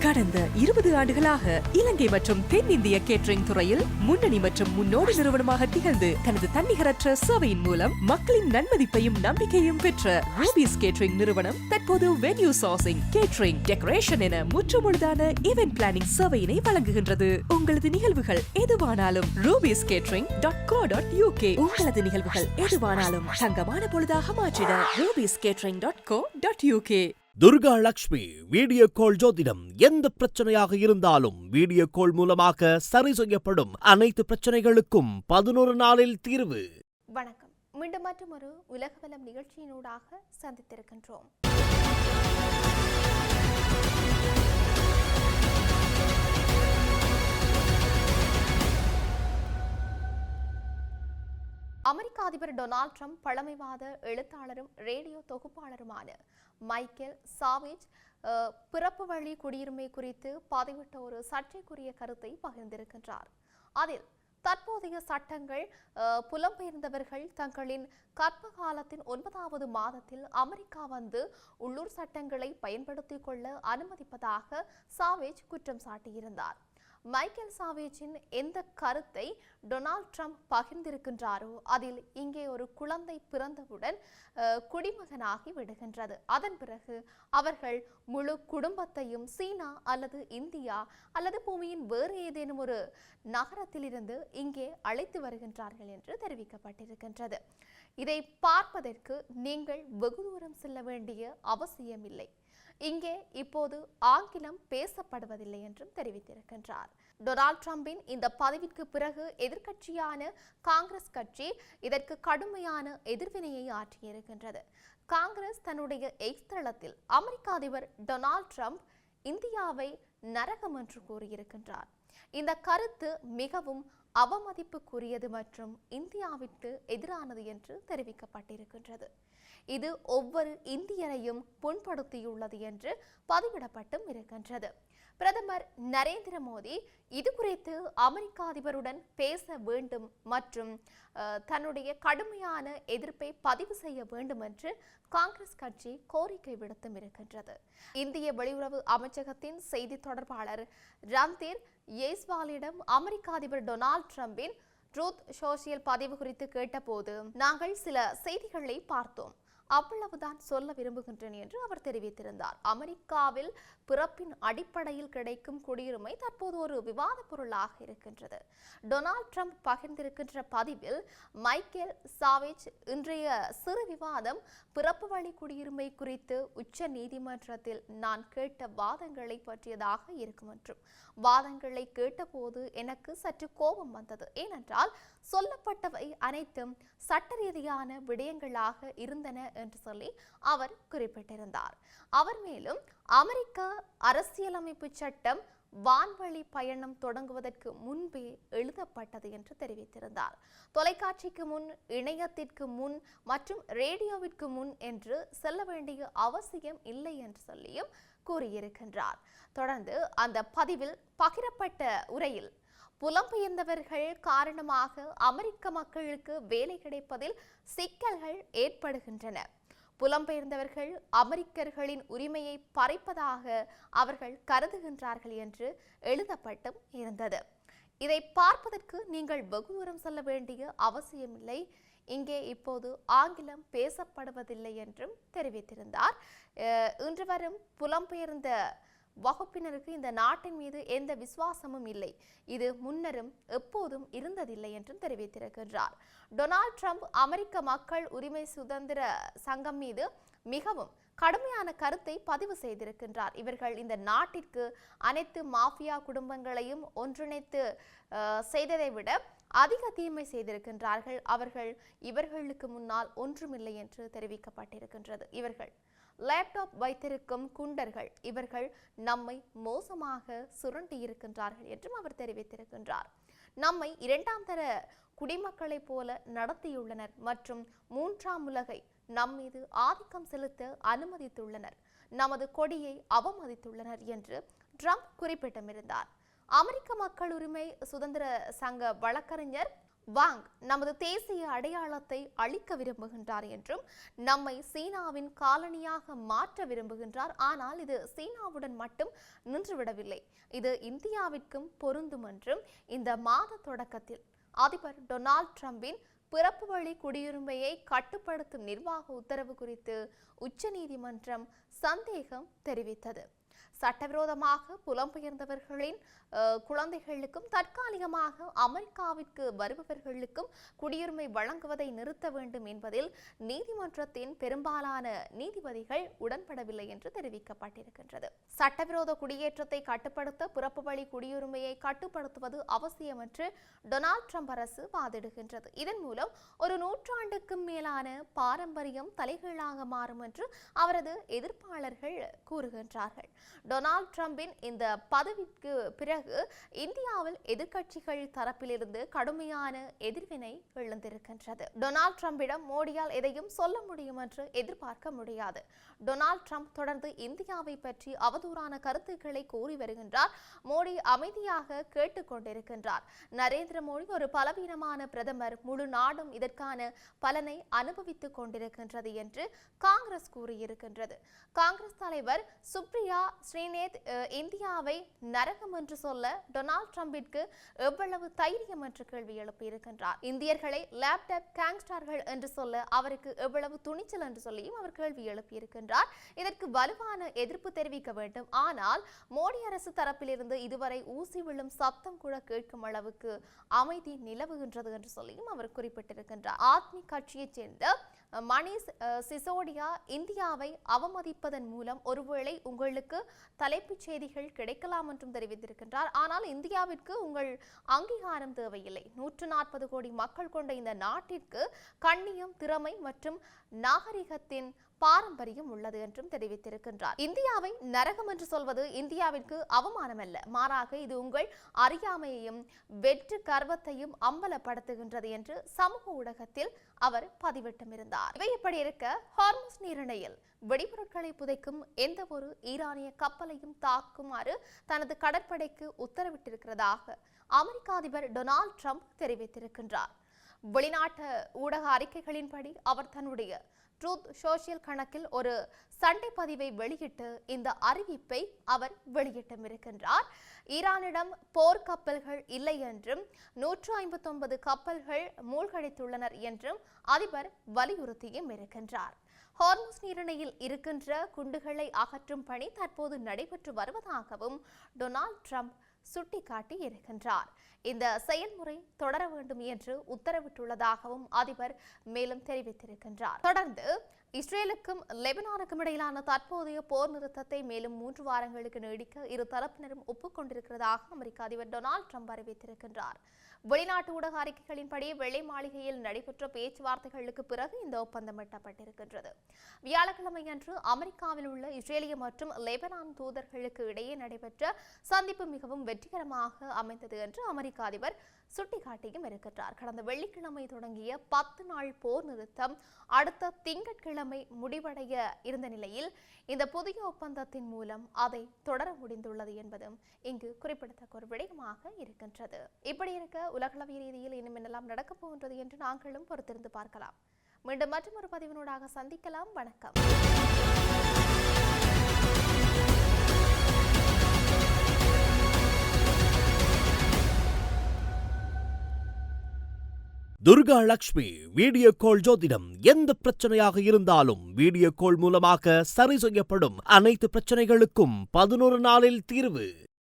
கடந்த 20 ஆண்டுகளாக இலங்கை மற்றும் தென்னிந்திய கேட்டரிங் துறையில் முன்னணி மற்றும் முன்னோடி நிறுவனமாக திகழ்ந்து தனது தன்னிகரற்ற சேவையின் மூலம் மக்களின் நன்மதிப்பையும் நம்பிக்கையும் பெற்ற ரூபீஸ் கேட்டரிங் நிறுவனம் தற்போது வென்யூ சோர்சிங், கேட்டரிங், டெக்கரேஷன் என முற்றுமுழுதான ஈவென்ட் பிளானிங் சேவையினை வழங்குகின்றது. உங்களது நிகழ்வுகள் எதுவானாலும் rubiescatering.co.uk உங்களது நிகழ்வுகள் எதுவானாலும் தங்கமான பொழுதாக மாற்றிட rubiescatering.co.uk. Durga Lakshmi video call ஜோதிடம். எந்த பிரச்சனையாக இருந்தாலும் வீடியோ கால் மூலமாக சரி செய்யப்படும். அனைத்து பிரச்சனைகளுக்கும் 11 நாளில் தீர்வு. வணக்கம். மீண்டும் மற்றொரு உலகவலம் நிகழ்ச்சியினூடாக சந்தித்திருக்கின்றோம். அமெரிக்க அதிபர் டொனால்ட் ட்ரம்ப் பழமைவாத எழுத்தாளரும் ரேடியோ தொகுப்பாளருமான மைக்கேல் சாவேஜ் பிறப்பு வழி குடியுரிமை குறித்து பதிவிட்ட ஒரு சர்ச்சைக்குரிய கருத்தை பகிர்ந்திருக்கின்றார். அதில் தற்போதைய சட்டங்கள் புலம்பெயர்ந்தவர்கள் தங்களின் கற்ப காலத்தின் 9வது மாதத்தில் அமெரிக்கா வந்து உள்ளூர் சட்டங்களை பயன்படுத்திக் கொள்ள அனுமதிப்பதாக சாவேஜ் குற்றம் சாட்டியிருந்தார். மைக்கேல் சாவேஜின் எந்த கருத்தை டொனால்ட் ட்ரம்ப் பகிர்ந்திருக்கின்றாரோ அதில் இங்கே ஒரு குழந்தை பிறந்தவுடன் குடிமகனாகி விடுகின்றது. அதன் பிறகு அவர்கள் முழு குடும்பத்தையும் சீனா அல்லது இந்தியா அல்லது பூமியின் வேறு ஏதேனும் ஒரு நகரத்திலிருந்து இங்கே அழைத்து வருகின்றார்கள் என்று தெரிவிக்கப்பட்டிருக்கின்றது. இதை பார்ப்பதற்கு நீங்கள் வெகு தூரம் செல்ல வேண்டிய அவசியமில்லை. இங்கே இப்போது ஆங்கிலம் பேசப்படுவதில்லை என்றும் தெரிவித்திருக்கின்றார். டொனால்ட் ட்ரம்பின் இந்த பதிவிற்கு பிறகு எதிர்க்கட்சியான காங்கிரஸ் கட்சி இதற்கு கடுமையான எதிர்வினையை ஆற்றியிருக்கின்றது. காங்கிரஸ் தன்னுடைய எக்ஸ் தளத்தில் அமெரிக்க அதிபர் டொனால்ட் ட்ரம்ப் இந்தியாவை நரகம் என்று கூறியிருக்கின்றார். இந்த கருத்து மிகவும் அவமதிப்புக்குரியது மற்றும் இந்தியாவிற்கு எதிரானது என்று தெரிவிக்கப்பட்டிருக்கின்றது. இது ஒவ்வொரு இந்தியரையும் புண்படுத்தியுள்ளது என்று பதிவிடப்பட்டும் இருக்கின்றது. பிரதமர் நரேந்திர மோடி இது குறித்து அமெரிக்க அதிபருடன் பேச வேண்டும் மற்றும் தன்னுடைய கடுமையான எதிர்ப்பை பதிவு செய்ய வேண்டும் என்று காங்கிரஸ் கட்சி கோரிக்கை விடுத்தும் இருக்கின்றது. இந்திய வெளியுறவு அமைச்சகத்தின் செய்தி தொடர்பாளர் ரந்தீர் ஜெய்ஸ்வாலிடம் அமெரிக்க அதிபர் டொனால்ட் ட்ரம்பின் ட்ரூத் சோஷியல் பதிவு குறித்து கேட்டபோது நாங்கள் சில செய்திகளை பார்த்தோம், அவ்வளவுதான் சொல்ல விரும்புகின்றேன் என்று அவர் தெரிவித்திருந்தார். அமெரிக்காவில் பிறப்பின் அடிப்படையில் கிடைக்கும் குடியுரிமை தற்போது ஒரு விவாத பொருளாக இருக்கின்றது. டொனால்ட் ட்ரம்ப் பகிர்ந்திருக்கின்ற பதிவில் மைக்கேல் சாவேஜ் இன்றைய சிறு விவாதம் பிறப்பு வழி குடியுரிமை குறித்து உச்ச நீதிமன்றத்தில் நான் கேட்ட வாதங்களை பற்றியதாக இருக்கும் என்றும் வாதங்களை கேட்டபோது எனக்கு சற்று கோபம் வந்தது. ஏனென்றால் சொல்லப்பட்டவை அனைத்தும் சட்ட ரீதியான விடயங்களாக இருந்தன என்று சொல்லி அவர் குறிப்பிட்டிருந்தார். அவர் மேலும் அமெரிக்க அரசியலமைப்பு சட்டம் வான்வழி பயணம் தொடங்குவதற்கு முன்பே எழுதப்பட்டது என்று தெரிவித்திருந்தார். தொலைக்காட்சிக்கு முன், இணையத்திற்கு முன் மற்றும் ரேடியோவிற்கு முன் என்று செல்ல வேண்டிய அவசியம் இல்லை என்று சொல்லியும் கூறியிருக்கின்றார். தொடர்ந்து அந்த பதிவில் பகிரப்பட்ட உரையில் புலம்பெயர்ந்தவர்கள் காரணமாக அமெரிக்க மக்களுக்கு வேலை கிடைப்பதில் சிக்கல்கள் ஏற்படுகின்றன, புலம்பெயர்ந்தவர்கள் அமெரிக்கர்களின் உரிமையை பறிப்பதாக அவர்கள் கருதுகின்றார்கள் என்று எழுதப்பட்டும் இருந்தது. இதை பார்ப்பதற்கு நீங்கள் வெகு தூரம் செல்ல வேண்டிய அவசியமில்லை, இங்கே இப்போது ஆங்கிலம் பேசப்படுவதில்லை என்றும் தெரிவித்திருந்தார். இன்று வரும் புலம்பெயர்ந்த வகுப்பினருக்கு இந்த நாட்டின் மீது எந்த விசுவாசமும் இல்லை, இது முன்னரும் எப்போதும் இருந்ததில்லை என்றும் தெரிவித்திருக்கின்றார். டொனால்ட் ட்ரம்ப் அமெரிக்க மக்கள் உரிமை சுதந்திர சங்கம் மீது மிகவும் கடுமையான கருத்தை பதிவு செய்திருக்கின்றார். இவர்கள் இந்த நாட்டிற்கு அனைத்து மாஃபியா குடும்பங்களையும் ஒன்றிணைத்து செய்ததை விட அதிக தீமை செய்திருக்கின்றார்கள். இவர்களுக்கு முன்னால் ஒன்றுமில்லை என்று தெரிவிக்கப்பட்டிருக்கின்றது. இவர்கள் லேப்டாப் வைத்திருக்கும் குண்டர்கள், இவர்கள் நம்மை மோசமாக சுரண்டி இருக்கின்றார்கள் என்றும் அவர் தெரிவித்திருக்கின்றார். நம்மை 2ஆம் தர குடிமக்களைப் போல நடத்தியுள்ளனர் மற்றும் 3ஆம் உலகை நம்மீது ஆதிக்கம் செலுத்த அனுமதித்துள்ளனர், நமது கொடியை அவமதித்துள்ளனர் என்று ட்ரம்ப் குறிப்பிட்டிருந்தார். அமெரிக்க மக்கள் உரிமை சுதந்திர சங்க வழக்கறிஞர் வாங் நமது தேசிய அடையாளத்தை அழிக்க விரும்புகின்றார் என்றும் நம்மை சீனாவின் காலனியாக மாற்ற விரும்புகின்றார். ஆனால் இது சீனாவுடன் மட்டும் நின்றுவிடவில்லை, இது இந்தியாவிற்கும் பொருந்தும் என்றும் இந்த மாத தொடக்கத்தில் அதிபர் டொனால்ட் ட்ரம்பின் பிறப்பு வழி குடியுரிமையை கட்டுப்படுத்தும் நிர்வாக உத்தரவு குறித்து உச்சநீதிமன்றம் சந்தேகம் தெரிவித்தது. சட்டவிரோதமாக புலம்பெயர்ந்தவர்களின் குழந்தைகளுக்கும் தற்காலிகமாக அமெரிக்காவிற்கு வருபவர்களுக்கும் குடியுரிமை வழங்குவதை நிறுத்த வேண்டும் என்பதில் நீதிமன்றத்தின் பெரும்பாலான நீதிபதிகள் உடன்படவில்லை என்று தெரிவிக்கப்பட்டிருக்கின்றது. சட்டவிரோத குடியேற்றத்தை கட்டுப்படுத்த பிறப்பு வழி குடியுரிமையை கட்டுப்படுத்துவது அவசியம் என்று டொனால்ட் ட்ரம்ப் அரசு வாதிடுகின்றது. இதன் மூலம் ஒரு நூற்றாண்டுக்கும் மேலான பாரம்பரியம் தலைகீழாக மாறும் என்று அவரது எதிர்ப்பாளர்கள் கூறுகின்றார்கள். டொனால்ட் ட்ரம்பின் இந்த பதவிக்கு பிறகு இந்தியாவில் எதிர்க்கட்சிகள் தரப்பிலிருந்து கடுமையான எதிர்வினை எழுந்திருக்கின்றது. டொனால்ட் ட்ரம்பிடம் மோடியால் எதையும் சொல்ல முடியும் என்று எதிர்பார்க்க முடியாது. டொனால்ட் ட்ரம்ப் தொடர்ந்து இந்தியாவை பற்றி அவதூறான கருத்துக்களை கூறி வருகின்றார். மோடி அமைதியாக கேட்டுக்கொண்டிருக்கின்றார். நரேந்திர மோடி ஒரு பலவீனமான பிரதமர், முழு நாடும் இதற்கான பலனை அனுபவித்துக் கொண்டிருக்கின்றது என்று காங்கிரஸ் கூறியிருக்கின்றது. காங்கிரஸ் தலைவர் சுப்ரியா ஸ்ரீநேத் இந்தியாவை நரகம் என்று சொல்ல டொனால்ட் ட்ரம்பிற்கு எவ்வளவு தைரியம் என்று கேள்வி எழுப்பியிருக்கின்றார். இந்தியர்களை லேப்டாப் கேங்ஸ்டர்கள் என்று சொல்ல அவருக்கு எவ்வளவு துணிச்சல் என்று சொல்லியும் அவர் கேள்வி எழுப்பியிருக்கின்றார். இதற்கு வலுவான எதிர்ப்பு தெரிவிக்க வேண்டும். ஆனால் மோடி அரசு தரப்பிலிருந்து இதுவரை ஊசி விழும் சப்தம் கூட கேட்கும் அளவுக்கு அமைதி நிலவுகின்றது என்று சொல்லியும் அவர் குறிப்பிட்டிருக்கின்றார். ஆத்மி கட்சியைச் சேர்ந்த மணிஷ் சிசோடியா இந்தியாவை அவமதிப்பதன் மூலம் ஒருவேளை உங்களுக்கு தலைப்புச் செய்திகள் கிடைக்கலாம் என்றும் தெரிவித்திருக்கின்றார். ஆனால் இந்தியாவிற்கு உங்கள் அங்கீகாரம் தேவையில்லை. 140 கோடி மக்கள் கொண்ட இந்த நாட்டிற்கு கண்ணியம், திறமை மற்றும் நாகரிகத்தின் பாரம்பரியம் உள்ளது என்றும் தெரிவித்திருக்கின்றார். இந்தியாவை நரகம் என்று சொல்வது இந்தியாவிற்கு அவமானமல்ல, மாறாக இது உங்கள் அறியாமையையும் வெற்று கர்வத்தையும் அம்பலப்படுத்துகின்றது என்று சமூக ஊடகத்தில் அவர் பதிவிட்டுமிருந்தார். இவை இப்படி இருக்க, ஹார்முஸ் நீரிணையில் வெடிபொருட்களை புதைக்கும் எந்த ஒரு ஈரானிய கப்பலையும் தாக்குமாறு தனது கடற்படைக்கு உத்தரவிட்டிருக்கிறதாக அமெரிக்க அதிபர் டொனால்ட் ட்ரம்ப் தெரிவித்திருக்கின்றார். வெளிநாட்டு ஊடக அறிக்கைகளின்படி அவர் தன்னுடைய ட்ரூத் சோஷியல் கணக்கில் ஒரு சண்டை பதிவை வெளியிட்டு இந்த அறிவிப்பை அவர் வெளியிட்டிருக்கின்றார். ஈரானிடம் போர் கப்பல்கள் இல்லை என்றும் 159 கப்பல்கள் மூழ்கடித்துள்ளனர் என்றும் அதிபர் வலியுறுத்தியும் இருக்கின்றார். ஹார்முஸ் நீரிணையில் இருக்கின்ற குண்டுகளை அகற்றும் பணி தற்போது நடைபெற்று வருவதாகவும் டொனால்ட் ட்ரம்ப் சுட்டிக்காட்டி இருக்கின்றார். இந்த செயல்முறை தொடர வேண்டும் என்று உத்தரவிட்டுள்ளதாகவும் அதிபர் மேலும் தெரிவித்திருக்கின்றார். தொடர்ந்து இஸ்ரேலுக்கும் லெபனானுக்கும் இடையிலான தற்போதைய போர் நிறுத்தத்தை மேலும் 3 வாரங்களுக்கு நீடிக்க இரு தரப்பினரும் ஒப்புக்கொண்டிருக்கிறதாக அமெரிக்க அதிபர் டொனால்ட் ட்ரம்ப் அறிவித்திருக்கின்றார். வெளிநாட்டு ஊடக அறிக்கைகளின்படி வெள்ளை மாளிகையில் நடைபெற்ற பேச்சுவார்த்தைகளுக்கு பிறகு இந்த ஒப்பந்தம் எட்டப்பட்டிருக்கின்றது. வியாழக்கிழமையன்று அமெரிக்காவில் உள்ள இஸ்ரேலிய மற்றும் லெபனான் தூதர்களுக்கு இடையே நடைபெற்ற சந்திப்பு மிகவும் வெற்றிகரமாக அமைந்தது என்று அமெரிக்க அதிபர் சுட்டிக்காட்டியும் இருக்கின்றார். கடந்த வெள்ளிக்கிழமை தொடங்கிய 10 நாள் போர் நிறுத்தம் அடுத்த திங்கட்கிழமை முடிவடைய இருந்த நிலையில் இந்த புதிய ஒப்பந்தத்தின் மூலம் அதை தொடர முடிந்துள்ளது என்பதும் இங்கு குறிப்பிடத்தக்க ஒரு விடயமாக இருக்கின்றது. இப்படி இருக்க உலகளவிய ரீதியில் இன்னும் என்னெல்லாம் நடக்கப் போகின்றது என்று நாங்களும் பொறுத்திருந்து பார்க்கலாம். மீண்டும் மற்றொரு பதிவினூடாக சந்திக்கலாம். வணக்கம். துர்கா லட்சுமி வீடியோ கால் ஜோதிடம் எந்த பிரச்சனையாக இருந்தாலும் வீடியோ கால் மூலமாக சரி செய்யப்படும். அனைத்து பிரச்சனைகளுக்கும் 11 நாளில் தீர்வு.